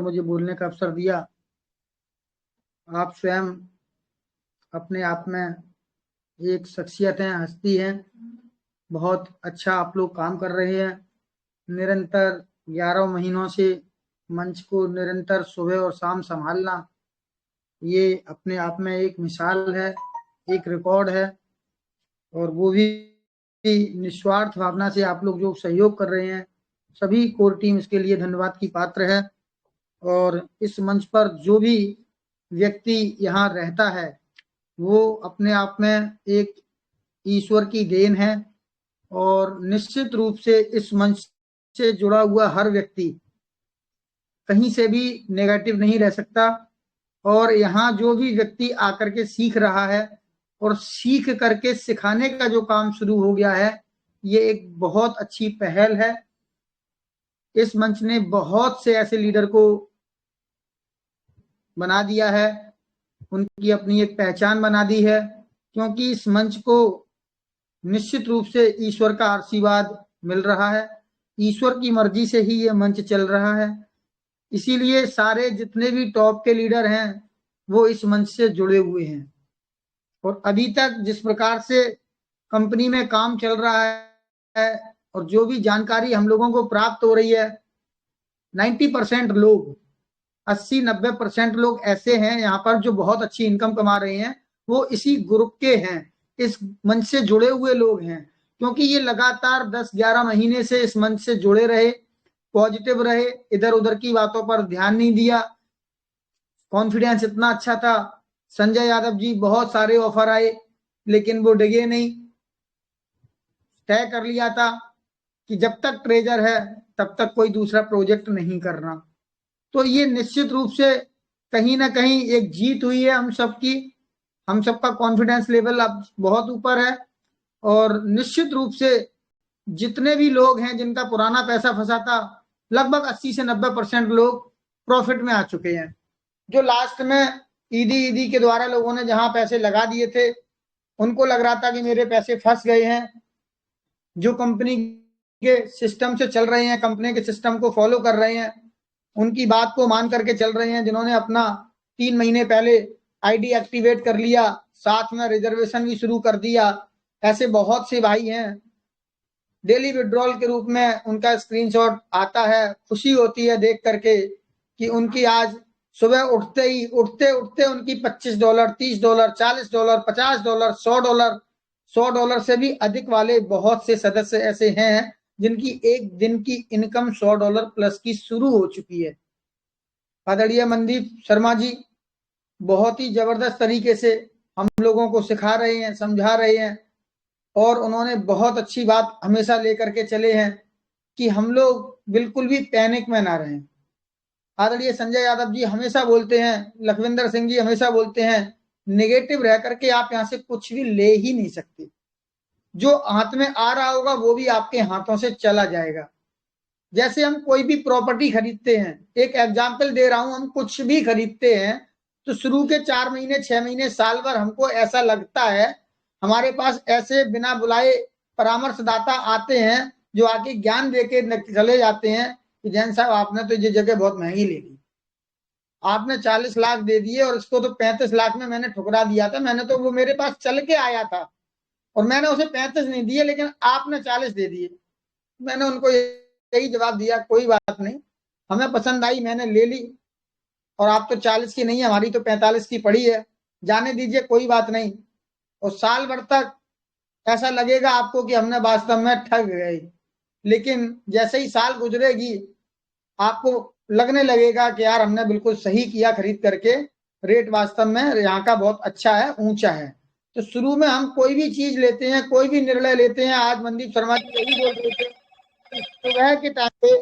मुझे बोलने का अवसर दिया। आप स्वयं अपने आप में एक शख्सियत हैं, हस्ती हैं। बहुत अच्छा आप लोग काम कर रहे हैं। निरंतर 11 महीनों से मंच को निरंतर सुबह और शाम संभालना, ये अपने आप में एक मिसाल है, एक रिकॉर्ड है। और वो भी निस्वार्थ भावना से आप लोग जो सहयोग कर रहे हैं, सभी कोर टीम इसके लिए धन्यवाद की पात्र है। और इस मंच पर जो भी व्यक्ति यहाँ रहता है, वो अपने आप में एक ईश्वर की देन है। और निश्चित रूप से इस मंच से जुड़ा हुआ हर व्यक्ति कहीं से भी नेगेटिव नहीं रह सकता। और यहाँ जो भी व्यक्ति आकर के सीख रहा है और सीख करके सिखाने का जो काम शुरू हो गया है, ये एक बहुत अच्छी पहल है। इस मंच ने बहुत से ऐसे लीडर को बना दिया है, उनकी अपनी एक पहचान बना दी है, क्योंकि इस मंच को निश्चित रूप से ईश्वर का आशीर्वाद मिल रहा है। ईश्वर की मर्जी से ही ये मंच चल रहा है। इसीलिए सारे जितने भी टॉप के लीडर हैं, वो इस मंच से जुड़े हुए हैं। और अभी तक जिस प्रकार से कंपनी में काम चल रहा है और जो भी जानकारी हम लोगों को प्राप्त हो रही है, 90% लोग, 80-90% लोग ऐसे हैं यहाँ पर जो बहुत अच्छी इनकम कमा रहे हैं। वो इसी ग्रुप के हैं, इस मंच से जुड़े हुए लोग हैं। क्योंकि ये लगातार 10-11 महीने से इस मंच से जुड़े रहे, पॉजिटिव रहे, इधर उधर की बातों पर ध्यान नहीं दिया। कॉन्फिडेंस इतना अच्छा था। संजय यादव जी, बहुत सारे ऑफर आए लेकिन वो डिगे नहीं। तय कर लिया था कि जब तक ट्रेजर है तब तक कोई दूसरा प्रोजेक्ट नहीं करना। तो ये निश्चित रूप से कहीं ना कहीं एक जीत हुई है हम सबकी। हम सबका कॉन्फिडेंस लेवल अब बहुत ऊपर है। और निश्चित रूप से जितने भी लोग हैं जिनका पुराना पैसा फंसा था, लगभग 80 से 90% लोग प्रॉफिट में आ चुके हैं। जो लास्ट में ईडी के द्वारा लोगों ने जहां पैसे लगा दिए थे, उनको लग रहा था कि मेरे पैसे फंस गए हैं। जो कंपनी के सिस्टम से चल रहे हैं, कंपनी के सिस्टम को फॉलो कर रहे हैं, उनकी बात को मान करके चल रहे हैं, जिन्होंने अपना 3 महीने पहले आईडी एक्टिवेट कर लिया, साथ में रिजर्वेशन भी शुरू कर दिया, ऐसे बहुत से भाई हैं। डेली विड्रॉल के रूप में उनका स्क्रीनशॉट आता है। खुशी होती है देख करके कि उनकी आज सुबह उठते उठते उनकी $25, $30, $40, $50, $100, $100 से भी अधिक वाले बहुत से सदस्य ऐसे हैं जिनकी एक दिन की इनकम $100 प्लस की शुरू हो चुकी है। आदरणीय मनदीप शर्मा जी बहुत ही जबरदस्त तरीके से हम लोगों को सिखा रहे हैं, समझा रहे हैं। और उन्होंने बहुत अच्छी बात हमेशा लेकर के चले हैं कि हम लोग बिल्कुल भी पैनिक में ना रहें। आदरणीय संजय यादव जी हमेशा बोलते हैं, लखविंदर सिंह जी हमेशा बोलते हैं, नेगेटिव रह करके आप यहाँ से कुछ भी ले ही नहीं सकते। जो हाथ में आ रहा होगा वो भी आपके हाथों से चला जाएगा। जैसे हम कोई भी प्रॉपर्टी खरीदते हैं, एक एग्जाम्पल दे रहा हूं, हम कुछ भी खरीदते हैं तो शुरू के 4 महीने, 6 महीने, साल भर हमको ऐसा लगता है, हमारे पास ऐसे बिना बुलाए परामर्शदाता आते हैं जो आके ज्ञान देके चले जाते हैं कि जैन साहब आपने तो ये जगह बहुत महंगी ले ली, आपने 40 लाख दे दिए और इसको तो 35 लाख में मैंने ठुकरा दिया था। मैंने तो, वो मेरे पास चल के आया था और मैंने उसे 35 नहीं दिए, लेकिन आपने 40 दे दिए। मैंने उनको यही जवाब दिया, कोई बात नहीं, हमें पसंद आई, मैंने ले ली, और आप तो 40 की नहीं है, हमारी तो 45 की पड़ी है, जाने दीजिए, कोई बात नहीं। और साल भर तक ऐसा लगेगा आपको कि हमने वास्तव में ठग गए, लेकिन जैसे ही साल गुजरेगी आपको लगने लगेगा कि यार हमने बिल्कुल सही किया खरीद करके, रेट वास्तव में यहाँ का बहुत अच्छा है, ऊंचा है। तो शुरू में हम कोई भी चीज लेते हैं, कोई भी निर्णय लेते हैं, आज मनदीप शर्मा जी यही बोल रहे थे सुबह के टाइम पे,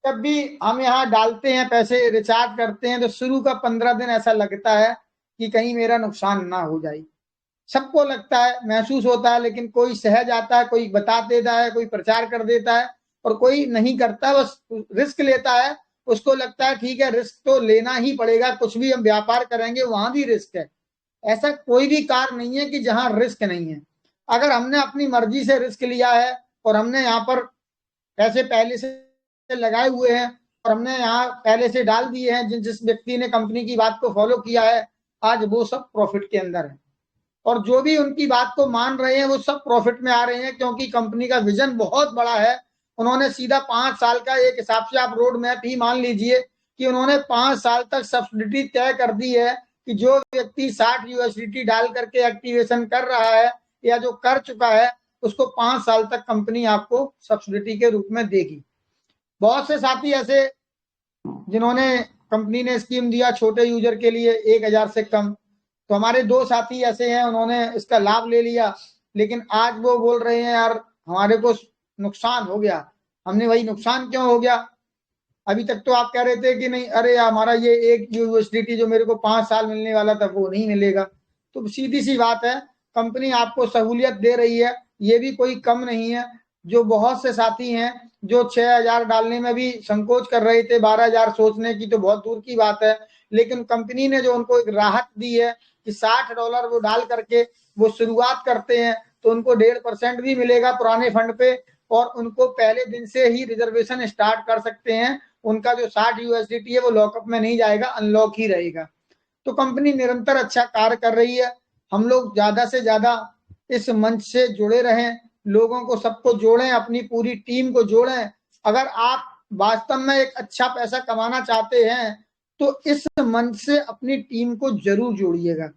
जब भी हम यहाँ डालते हैं पैसे, रिचार्ज करते हैं, तो शुरू का 15 दिन ऐसा लगता है कि कहीं मेरा नुकसान ना हो जाए। सबको लगता है, महसूस होता है, लेकिन कोई सहज आता है, कोई बता देता है, कोई प्रचार कर देता है, और कोई नहीं करता, बस रिस्क लेता है। उसको लगता है ठीक है, रिस्क तो लेना ही पड़ेगा, कुछ भी हम व्यापार करेंगे वहां भी रिस्क है। ऐसा कोई भी कार्य नहीं है कि जहां रिस्क नहीं है। अगर हमने अपनी मर्जी से रिस्क लिया है और हमने यहाँ पर पैसे पहले से लगाए हुए हैं, और हमने यहाँ पहले से डाल दिए हैं, जिस व्यक्ति ने कंपनी की बात को फॉलो किया है आज वो सब प्रॉफिट के अंदर है, और जो भी उनकी बात को मान रहे हैं वो सब प्रॉफिट में आ रहे हैं, क्योंकि कंपनी का विजन बहुत बड़ा है। उन्होंने सीधा 5 साल का एक हिसाब से आप रोड मैप ही मान लीजिए कि उन्होंने 5 साल तक सब्सिडी तय कर दी है कि जो व्यक्ति 60 यूएसडीटी डाल करके एक्टिवेशन कर रहा है या जो कर चुका है उसको 5 साल तक कंपनी आपको सब्सिडी के रूप में देगी। बहुत से साथी ऐसे जिन्होंने कंपनी ने स्कीम दिया छोटे यूजर के लिए 1000 से कम, तो हमारे 2 साथी ऐसे हैं उन्होंने इसका लाभ ले लिया, लेकिन आज वो बोल रहे हैं यार हमारे को नुकसान हो गया। हमने वही नुकसान क्यों हो गया, अभी तक तो आप कह रहे थे कि नहीं अरे हमारा ये एक यूएसडीटी जो मेरे को 5 साल मिलने वाला था वो नहीं मिलेगा। तो सीधी सी बात है, कंपनी आपको सहूलियत दे रही है, ये भी कोई कम नहीं है। जो बहुत से साथी हैं जो 6000 डालने में भी संकोच कर रहे थे, 12000 सोचने की तो बहुत दूर की बात है, लेकिन कंपनी ने जो उनको एक राहत दी है कि $60 वो डाल करके वो शुरुआत करते हैं तो उनको 1.5% भी मिलेगा पुराने फंड पे, और उनको पहले दिन से ही रिजर्वेशन स्टार्ट कर सकते हैं। उनका जो 60 यूएसडीटी है वो लॉकअप में नहीं जाएगा, अनलॉक ही रहेगा। तो कंपनी निरंतर अच्छा कार्य कर रही है। हम लोग ज्यादा से ज्यादा इस मंच से जुड़े रहें, लोगों को सबको जोड़ें, अपनी पूरी टीम को जोड़ें। अगर आप वास्तव में एक अच्छा पैसा कमाना चाहते हैं तो इस मंच से अपनी टीम को जरूर जोड़िएगा।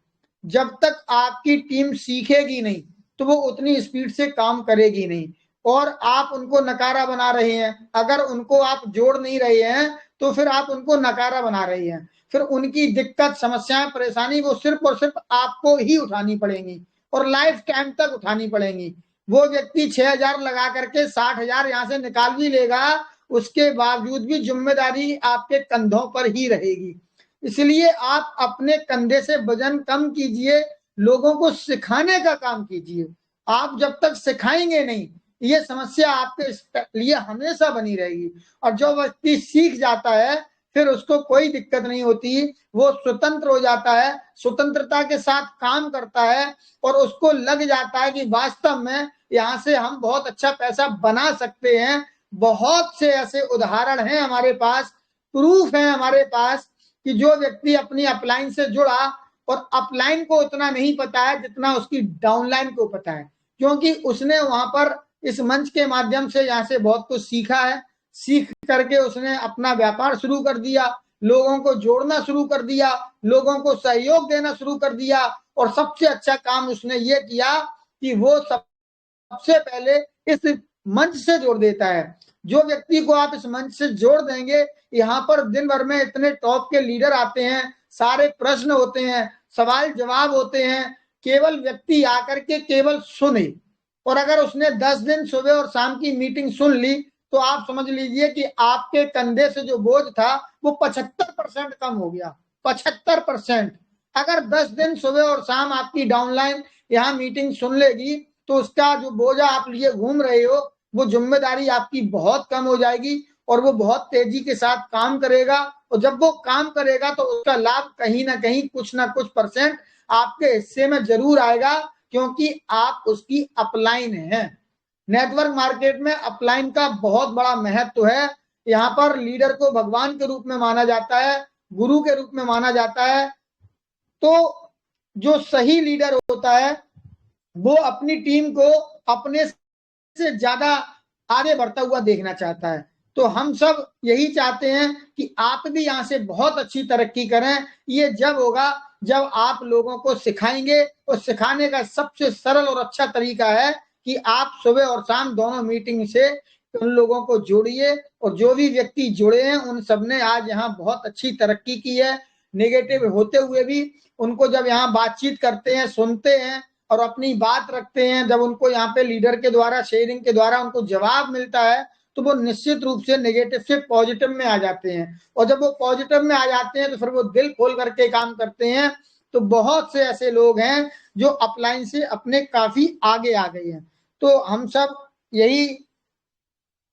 जब तक आपकी टीम सीखेगी नहीं तो वो उतनी स्पीड से काम करेगी नहीं, और आप उनको नकारा बना रहे हैं। अगर उनको आप जोड़ नहीं रहे हैं तो फिर आप उनको नकारा बना रहे हैं, फिर उनकी दिक्कत समस्याएं परेशानी वो सिर्फ और सिर्फ आपको ही उठानी पड़ेंगी और लाइफ टाइम तक उठानी पड़ेंगी। वो व्यक्ति 6000 लगा करके 60,000 यहां से निकाल भी लेगा, उसके बावजूद भी जिम्मेदारी आपके कंधों पर ही रहेगी। इसलिए आप अपने कंधे से वजन कम कीजिए, लोगों को सिखाने का काम कीजिए। आप जब तक सिखाएंगे नहीं ये समस्या आपके लिए हमेशा बनी रहेगी, और जो व्यक्ति सीख जाता है फिर उसको कोई दिक्कत नहीं होती, वो स्वतंत्र हो जाता है, स्वतंत्रता के साथ काम करता है, और उसको लग जाता है कि वास्तव में यहाँ से हम बहुत अच्छा पैसा बना सकते हैं। बहुत से ऐसे उदाहरण हैं हमारे पास, प्रूफ है हमारे पास कि जो व्यक्ति अपनी अपलाइन से जुड़ा और अपलाइन को उतना नहीं पता है जितना उसकी डाउनलाइन को पता है, क्योंकि उसने वहां पर इस मंच के माध्यम से यहाँ से बहुत कुछ सीखा है। सीख करके उसने अपना व्यापार शुरू कर दिया, लोगों को जोड़ना शुरू कर दिया, लोगों को सहयोग देना शुरू कर दिया, और सबसे अच्छा काम उसने ये किया कि वो सबसे पहले इस मंच से जोड़ देता है। जो व्यक्ति को आप इस मंच से जोड़ देंगे, यहाँ पर दिन भर में इतने टॉप के लीडर आते हैं, सारे प्रश्न होते हैं, सवाल जवाब होते हैं, केवल व्यक्ति आकर के केवल सुने, और अगर उसने 10 दिन सुबह और शाम की मीटिंग सुन ली तो आप समझ लीजिए कि आपके कंधे से जो बोझ था वो 75% कम हो गया। 75%। अगर 10 दिन सुबह और शाम आपकी डाउनलाइन यहाँ मीटिंग सुन लेगी तो उसका जो बोझा आप लिए घूम रहे हो वो जिम्मेदारी आपकी बहुत कम हो जाएगी, और वो बहुत तेजी के साथ काम करेगा, और जब वो काम करेगा तो उसका लाभ कहीं ना कहीं कुछ ना कुछ परसेंट आपके हिस्से में जरूर आएगा, क्योंकि आप उसकी अपलाइन है। नेटवर्क मार्केट में अपलाइन का बहुत बड़ा महत्व है। यहाँ पर लीडर को भगवान के रूप में माना जाता है, गुरु के रूप में माना जाता है। तो जो सही लीडर होता है वो अपनी टीम को अपने से ज्यादा आगे बढ़ता हुआ देखना चाहता है। तो हम सब यही चाहते हैं कि आप भी यहाँ से बहुत अच्छी तरक्की करें। ये जब होगा जब आप लोगों को सिखाएंगे, और सिखाने का सबसे सरल और अच्छा तरीका है कि आप सुबह और शाम दोनों मीटिंग से उन लोगों को जोड़िए, और जो भी व्यक्ति जुड़े हैं उन सबने आज यहाँ बहुत अच्छी तरक्की की है। नेगेटिव होते हुए भी उनको जब यहाँ बातचीत करते हैं, सुनते हैं और अपनी बात रखते हैं, जब उनको यहाँ पे लीडर के द्वारा शेयरिंग के द्वारा उनको जवाब मिलता है तो वो निश्चित रूप से नेगेटिव से पॉजिटिव में आ जाते हैं, और जब वो पॉजिटिव में आ जाते हैं तो फिर वो दिल खोल करके काम करते हैं। तो बहुत से ऐसे लोग हैं जो अपलाइन से अपने काफी आगे आ गए हैं। तो हम सब यही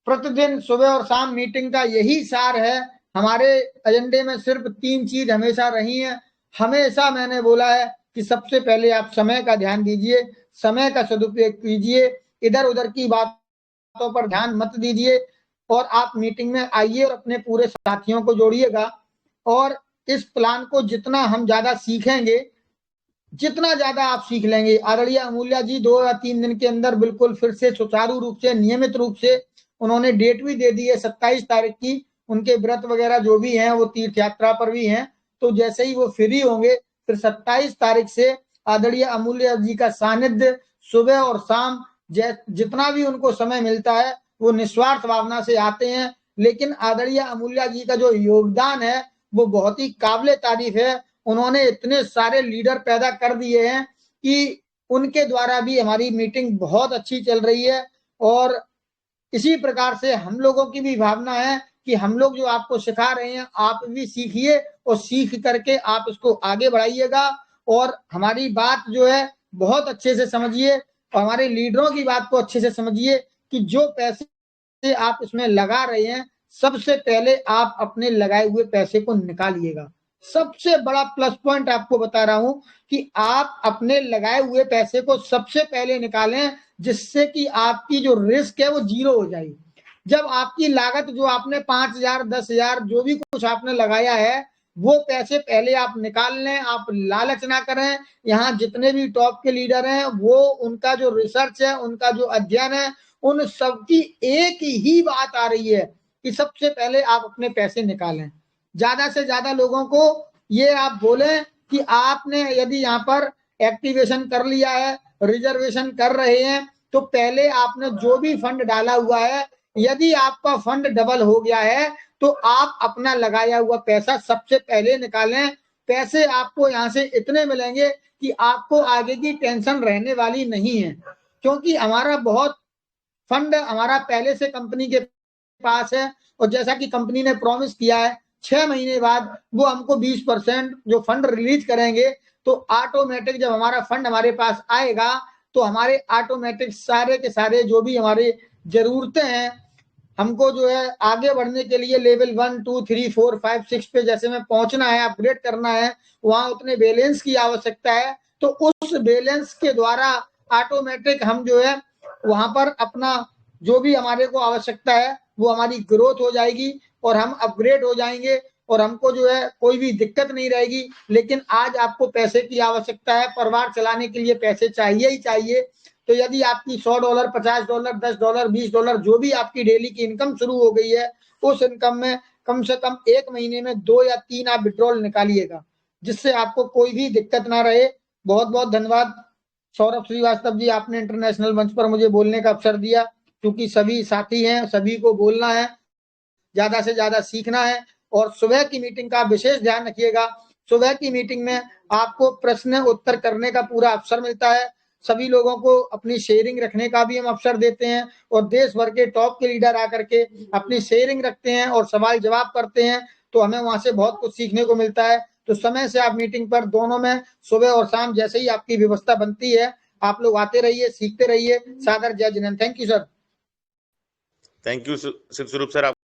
प्रतिदिन सुबह और शाम मीटिंग का यही सार है। हमारे एजेंडे में सिर्फ 3 चीज हमेशा रही है। हमेशा मैंने बोला है कि सबसे पहले आप समय का ध्यान दीजिए, समय का सदुपयोग कीजिए, इधर उधर की बातों पर ध्यान मत दीजिए। और आप मीटिंग में आइए और अपने पूरे साथियों को जोड़िएगा। और इस प्लान को जितना हम ज्यादा सीखेंगे, जितना ज्यादा आप सीख लेंगे, आदरणीय अमूल्या जी 2 या 3 दिन के अंदर बिल्कुल फिर से सुचारू रूप से, नियमित रूप से, उन्होंने डेट भी दे दी है 27 तारीख की। उनके व्रत वगैरह जो भी हैं वो तीर्थ यात्रा पर भी हैं, तो जैसे ही वो फ्री होंगे फिर 27 तारीख से आदरणीय अमूल्या जी का सानिध्य सुबह और शाम जितना भी उनको समय मिलता है वो निस्वार्थ भावना से आते हैं। लेकिन आदरणीय अमूल्या जी का जो योगदान है वो बहुत ही काबिले तारीफ है। उन्होंने इतने सारे लीडर पैदा कर दिए हैं कि उनके द्वारा भी हमारी मीटिंग बहुत अच्छी चल रही है। और इसी प्रकार से हम लोगों की भी भावना है कि हम लोग जो आपको सिखा रहे हैं आप भी सीखिए और सीख करके आप इसको आगे बढ़ाइएगा। और हमारी बात जो है बहुत अच्छे से समझिए और हमारे लीडरों की बात को अच्छे से समझिए कि जो पैसे आप इसमें लगा रहे हैं, सबसे पहले आप अपने लगाए हुए पैसे को निकालिएगा। सबसे बड़ा प्लस पॉइंट आपको बता रहा हूं कि आप अपने लगाए हुए पैसे को सबसे पहले निकालें, जिससे कि आपकी जो रिस्क है वो जीरो हो जाएगी। जब आपकी लागत जो आपने 5,000 10,000 जो भी कुछ आपने लगाया है वो पैसे पहले आप निकाल लें। आप लालच ना करें। यहाँ जितने भी टॉप के लीडर हैं वो उनका जो रिसर्च है, उनका जो अध्ययन है, उन सबकी एक ही बात आ रही है कि सबसे पहले आप अपने पैसे निकालें। ज्यादा से ज्यादा लोगों को ये आप बोलें कि आपने यदि यहाँ पर एक्टिवेशन कर लिया है, रिजर्वेशन कर रहे हैं, तो पहले आपने जो भी फंड डाला हुआ है, यदि आपका फंड डबल हो गया है तो आप अपना लगाया हुआ पैसा सबसे पहले निकालें। पैसे आपको यहाँ से इतने मिलेंगे कि आपको आगे की टेंशन रहने वाली नहीं है, क्योंकि हमारा बहुत फंड हमारा पहले से कंपनी के पास है। और जैसा कि कंपनी ने प्रॉमिस किया है 6 महीने बाद वो हमको 20% जो फंड रिलीज करेंगे, तो ऑटोमेटिक जब हमारा फंड हमारे पास आएगा तो हमारे ऑटोमेटिक सारे के सारे जो भी हमारे जरूरतें हैं, हमको जो है आगे बढ़ने के लिए लेवल 1 2 3 4 5 6 पे जैसे में पहुंचना है, अपग्रेड करना है, वहां उतने बैलेंस की आवश्यकता है। तो उस बैलेंस के द्वारा ऑटोमेटिक हम जो है वहां पर अपना जो भी हमारे को आवश्यकता है वो हमारी ग्रोथ हो जाएगी और हम अपग्रेड हो जाएंगे और हमको जो है कोई भी दिक्कत नहीं रहेगी। लेकिन आज आपको पैसे की आवश्यकता है, परिवार चलाने के लिए पैसे चाहिए ही चाहिए। तो यदि आपकी $100 $50 $10 $20 जो भी आपकी डेली की इनकम शुरू हो गई है, उस इनकम में कम से कम 1 महीने में 2 या 3 आप विड्रॉल निकालिएगा, जिससे आपको कोई भी दिक्कत ना रहे। बहुत बहुत धन्यवाद सौरभ श्रीवास्तव जी, आपने इंटरनेशनल मंच पर मुझे बोलने का अवसर दिया। क्योंकि सभी साथी हैं, सभी को बोलना है, ज्यादा से ज्यादा सीखना है। और सुबह की मीटिंग का विशेष ध्यान रखिएगा। सुबह की मीटिंग में आपको प्रश्न उत्तर करने का पूरा अवसर मिलता है। सभी लोगों को अपनी शेयरिंग रखने का भी हम अवसर देते हैं और देश भर के टॉप के लीडर आकर के अपनी शेयरिंग रखते हैं और सवाल जवाब करते हैं, तो हमें वहां से बहुत कुछ सीखने को मिलता है। तो समय से आप मीटिंग पर दोनों में सुबह और शाम जैसे ही आपकी व्यवस्था बनती है आप लोग आते रहिए, सीखते रहिए। सादर जय जिनेंद्र। Thank you sir. Thank you Shiv Swaroop sir.